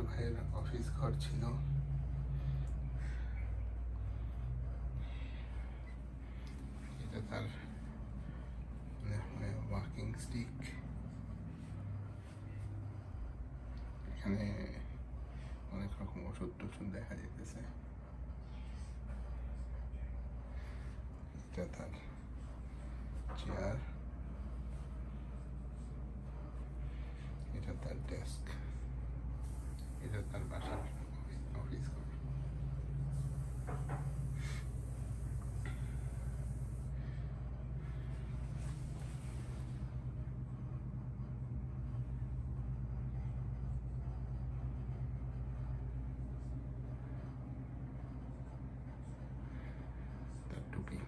ভাইয়ের অফিস ঘর ছিল। এটা তার ওয়াকিং স্টিক। এখানে অনেক রকম ওষুধ টষুধ দেখা যেতেছে। এটা তার চেয়ার, এটা তার ডেস্ক, এটা তার বাসার অফিস ঘর। তার টুপি।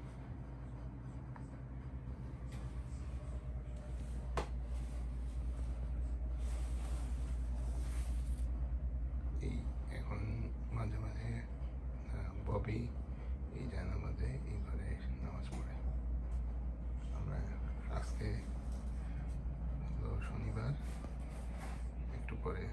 এই এখন মাঝে মাঝে ববি এই জায়নামাজে এই ঘরে নামাজ পড়ে। আমরা আজকে শনিবার, একটু পরে